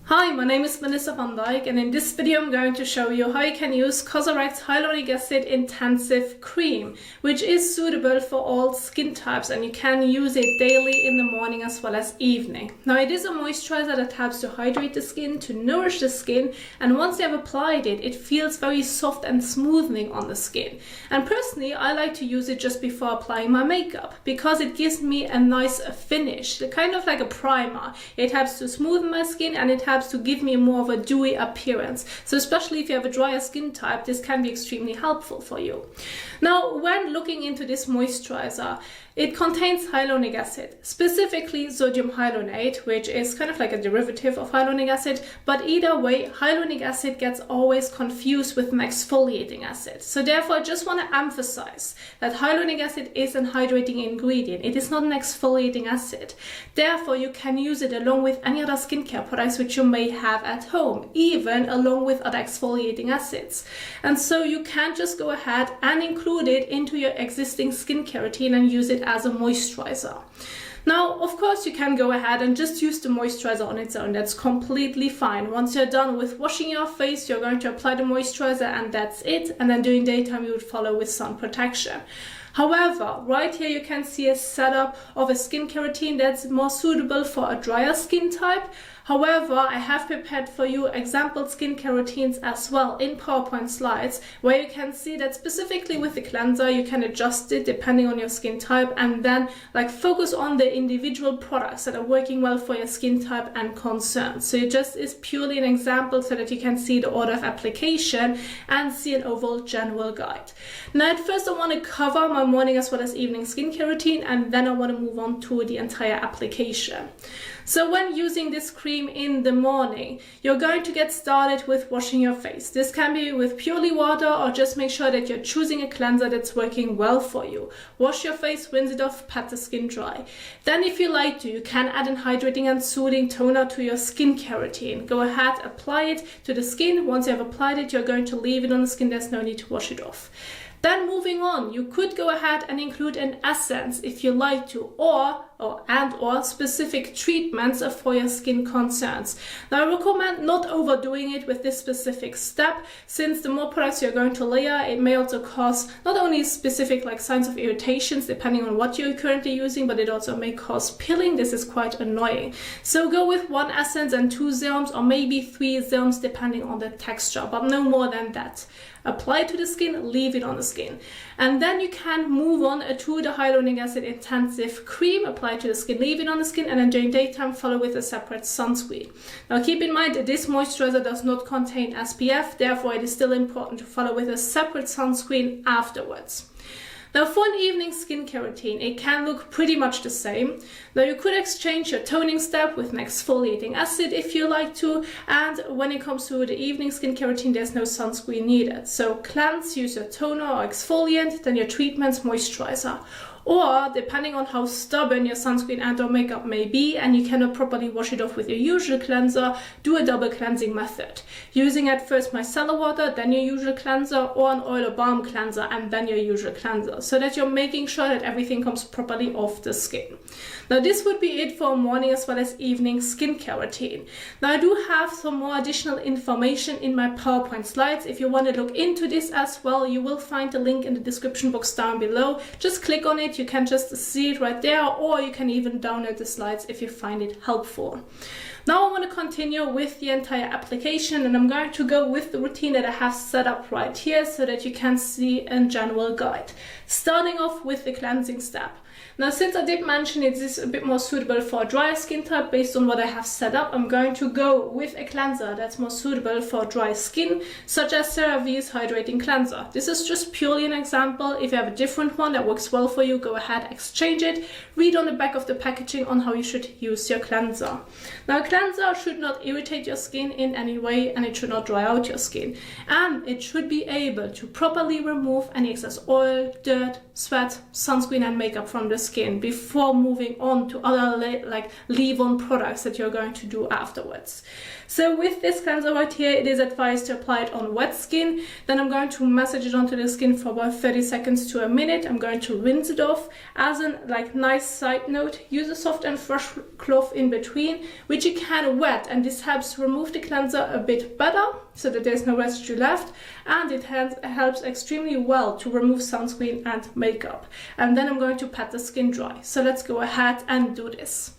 Hi, my name is Vanessa van Dijk, and in this video I'm going to show you how you can use COSRX Hyaluronic Acid Intensive Cream, which is suitable for all skin types, and you can use it daily in the morning as well as evening. Now, it is a moisturizer that helps to hydrate the skin, to nourish the skin, and once you have applied it, it feels very soft and smoothing on the skin. And personally, I like to use it just before applying my makeup because it gives me a nice finish, kind of like a primer. It helps to smoothen my skin and it helps to give me more of a dewy appearance. So especially if you have a drier skin type, this can be extremely helpful for you. Now, when looking into this moisturizer, it contains hyaluronic acid, specifically sodium hyaluronate, which is kind of like a derivative of hyaluronic acid, but either way, hyaluronic acid gets always confused with an exfoliating acid. So therefore, I just want to emphasize that hyaluronic acid is an hydrating ingredient. It is not an exfoliating acid. Therefore, you can use it along with any other skincare products which you may have at home, even along with other exfoliating acids. And so you can just go ahead and include it into your existing skincare routine and use it as a moisturizer. Now, of course, you can go ahead and just use the moisturizer on its own. That's completely fine. Once you're done with washing your face, you're going to apply the moisturizer and that's it. And then during daytime, you would follow with sun protection. However, right here you can see a setup of a skincare routine that's more suitable for a drier skin type. However, I have prepared for you example skincare routines as well in PowerPoint slides, where you can see that specifically with the cleanser, you can adjust it depending on your skin type and then focus on the individual products that are working well for your skin type and concerns. So it just is purely an example so that you can see the order of application and see an overall general guide. Now, at first I want to cover my morning as well as evening skincare routine, and then I want to move on to the entire application. So when using this cream in the morning, you're going to get started with washing your face. This can be with purely water, or just make sure that you're choosing a cleanser that's working well for you. Wash your face, rinse it off, pat the skin dry. Then if you like to, you can add an hydrating and soothing toner to your skincare routine. Go ahead, apply it to the skin. Once you have applied it, you're going to leave it on the skin. There's no need to wash it off. Then moving on, you could go ahead and include an essence if you like to, or specific treatments for your skin concerns. Now, I recommend not overdoing it with this specific step, since the more products you're going to layer, it may also cause not only specific signs of irritations depending on what you're currently using, but it also may cause pilling. This is quite annoying. So go with 1 essence and 2 serums, or maybe 3 serums depending on the texture, but no more than that. Apply it to the skin, leave it on the skin. And then you can move on to the hyaluronic acid intensive cream, apply it to the skin, leave it on the skin, and then during daytime follow with a separate sunscreen. Now keep in mind that this moisturizer does not contain SPF, therefore it is still important to follow with a separate sunscreen afterwards. Now, for an evening skincare routine, it can look pretty much the same. Now, you could exchange your toning step with an exfoliating acid if you like to, and when it comes to the evening skincare routine, there's no sunscreen needed. So cleanse, use your toner or exfoliant, then your treatments, moisturizer. Or, depending on how stubborn your sunscreen and or makeup may be, and you cannot properly wash it off with your usual cleanser, do a double cleansing method. Using at first micellar water, then your usual cleanser, or an oil or balm cleanser, and then your usual cleanser, so that you're making sure that everything comes properly off the skin. Now, this would be it for morning as well as evening skincare routine. Now, I do have some more additional information in my PowerPoint slides. If you want to look into this as well, you will find the link in the description box down below. Just click on it. You can just see it right there, or you can even download the slides if you find it helpful. Now I want to continue with the entire application, and I'm going to go with the routine that I have set up right here so that you can see a general guide. Starting off with the cleansing step. Now, since I did mention it is a bit more suitable for a drier skin type based on what I have set up, I'm going to go with a cleanser that's more suitable for dry skin, such as CeraVe's Hydrating Cleanser. This is just purely an example. If you have a different one that works well for you, go ahead, exchange it. Read on the back of the packaging on how you should use your cleanser. Now, a cleanser should not irritate your skin in any way, and it should not dry out your skin. And it should be able to properly remove any excess oil, dirt, sweat, sunscreen and makeup from from the skin before moving on to other like leave-on products that you're going to do afterwards. So with this cleanser right here, it is advised to apply it on wet skin. Then I'm going to massage it onto the skin for about 30 seconds to a minute. I'm going to rinse it off. As a like nice side note, use a soft and fresh cloth in between, which you can wet, and this helps remove the cleanser a bit better so that there's no residue left, and it helps extremely well to remove sunscreen and makeup. And then I'm going to pat the skin dry. So let's go ahead and do this.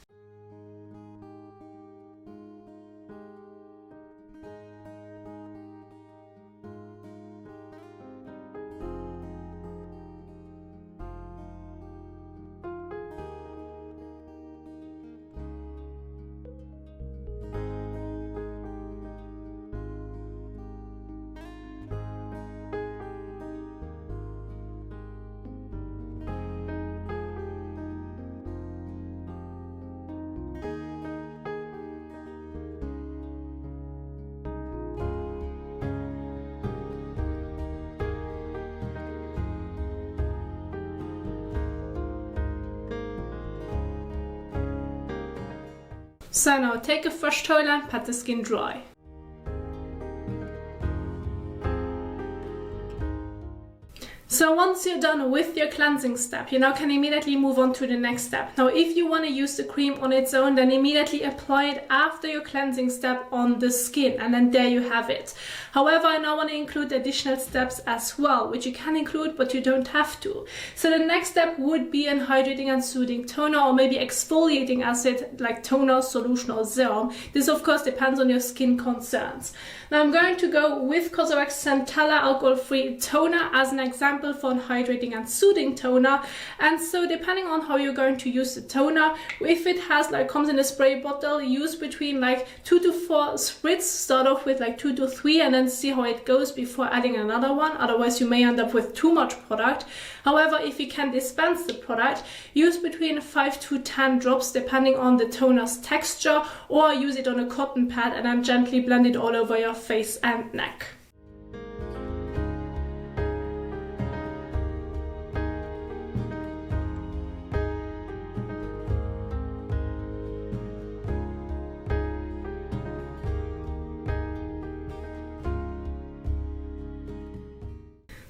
So now take a fresh towel and pat the skin dry. So once you're done with your cleansing step, you now can immediately move on to the next step. Now, if you want to use the cream on its own, then immediately apply it after your cleansing step on the skin, and then there you have it. However, I now want to include additional steps as well, which you can include, but you don't have to. So the next step would be an hydrating and soothing toner, or maybe exfoliating acid like toner, solution, or serum. This of course depends on your skin concerns. Now I'm going to go with COSRX Centella alcohol-free toner as an example for an hydrating and soothing toner. And so depending on how you're going to use the toner, if it has like comes in a spray bottle, use between like 2 to 4 spritz. Start off with like 2 to 3 and then see how it goes before adding another one. Otherwise you may end up with too much product. However, if you can dispense the product, use between 5 to 10 drops depending on the toner's texture, or use it on a cotton pad and then gently blend it all over your face and neck.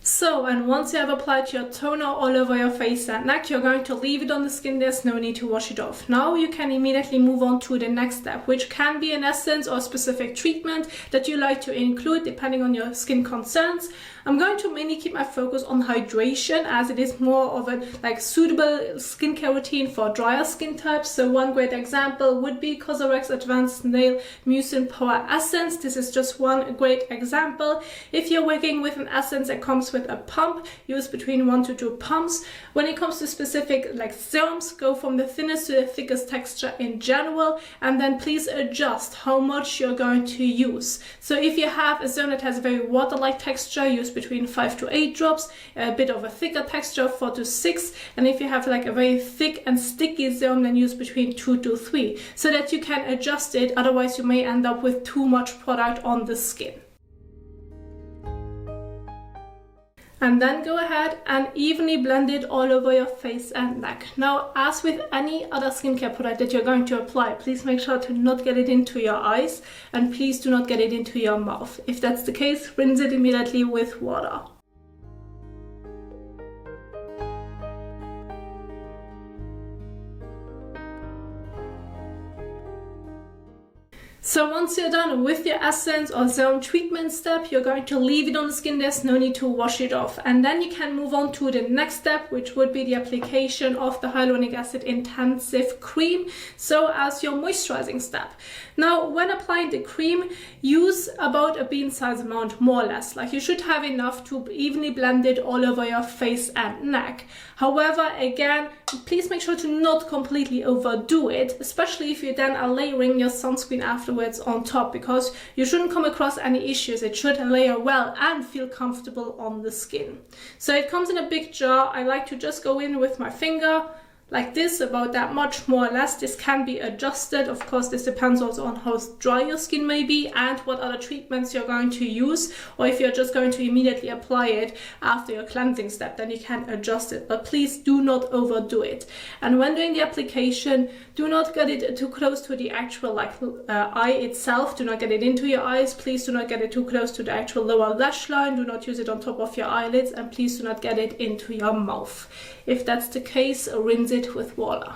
So, and once you have applied your toner all over your face and neck, you're going to leave it on the skin. There's no need to wash it off. Now you can immediately move on to the next step, which can be an essence or a specific treatment that you like to include depending on your skin concerns. I'm going to mainly keep my focus on hydration, as it is more of a like suitable skincare routine for drier skin types. So one great example would be COSRX Advanced Snail Mucin Power Essence. This is just one great example. If you're working with an essence that comes with a pump, use between 1 to 2 pumps. When it comes to specific like serums, go from the thinnest to the thickest texture in general, and then please adjust how much you're going to use. So if you have a serum that has a very water-like texture, use between 5 to 8 drops, a bit of a thicker texture 4 to 6, and if you have like a very thick and sticky serum, then use between 2 to 3, so that you can adjust it. Otherwise you may end up with too much product on the skin. And then go ahead and evenly blend it all over your face and neck. Now, as with any other skincare product that you're going to apply, please make sure to not get it into your eyes, and please do not get it into your mouth. If that's the case, rinse it immediately with water. So once you're done with your essence or serum treatment step, you're going to leave it on the skin. There's no need to wash it off. And then you can move on to the next step, which would be the application of the hyaluronic acid intensive cream. So as your moisturizing step. Now, when applying the cream, use about a bean size amount, more or less. Like you should have enough to evenly blend it all over your face and neck. However, again, please make sure to not completely overdo it, especially if you then are layering your sunscreen afterwards on top, because you shouldn't come across any issues. It should layer well and feel comfortable on the skin. So it comes in a big jar. I like to just go in with my finger, like this, about that much more or less. This can be adjusted. Of course, this depends also on how dry your skin may be and what other treatments you're going to use, or if you're just going to immediately apply it after your cleansing step, then you can adjust it, but please do not overdo it. And when doing the application, do not get it too close to the actual eye itself. Do not get it into your eyes. Please do not get it too close to the actual lower lash line. Do not use it on top of your eyelids, and please do not get it into your mouth. If that's the case, rinse it with water.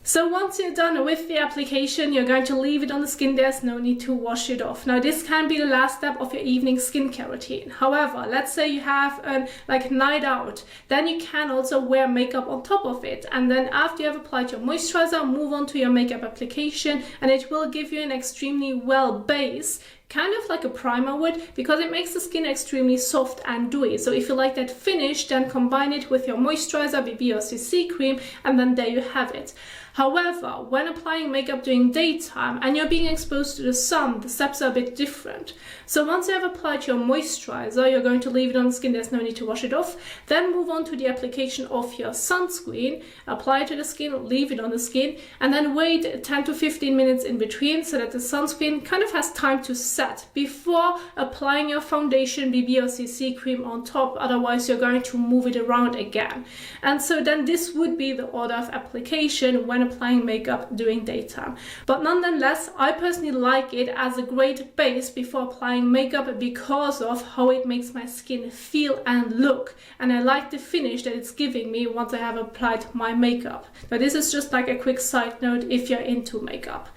So once you're done with the application, you're going to leave it on the skin. There's no need to wash it off. Now this can be the last step of your evening skincare routine. However, let's say you have a night out, then you can also wear makeup on top of it. And then after you have applied your moisturizer, move on to your makeup application, and it will give you an extremely well base, kind of like a primer would, because it makes the skin extremely soft and dewy. So if you like that finish, then combine it with your moisturizer, BB or CC cream, and then there you have it. However, when applying makeup during daytime and you're being exposed to the sun, the steps are a bit different. So once you have applied your moisturizer, you're going to leave it on the skin. There's no need to wash it off. Then move on to the application of your sunscreen. Apply it to the skin, leave it on the skin, and then wait 10 to 15 minutes in between so that the sunscreen kind of has time to set before applying your foundation, BB or CC cream on top. Otherwise, you're going to move it around again. And so then this would be the order of application when applying makeup during daytime. But nonetheless, I personally like it as a great base before applying makeup because of how it makes my skin feel and look, and I like the finish that it's giving me once I have applied my makeup. Now this is just like a quick side note if you're into makeup.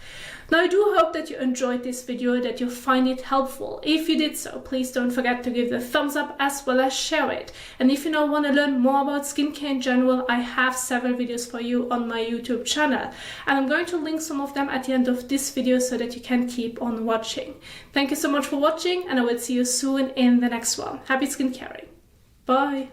Now I do hope that you enjoyed this video, that you find it helpful. If you did so, please don't forget to give the thumbs up as well as share it. And if you now want to learn more about skincare in general, I have several videos for you on my YouTube channel. And I'm going to link some of them at the end of this video so that you can keep on watching. Thank you so much for watching, and I will see you soon in the next one. Happy skincaring. Bye.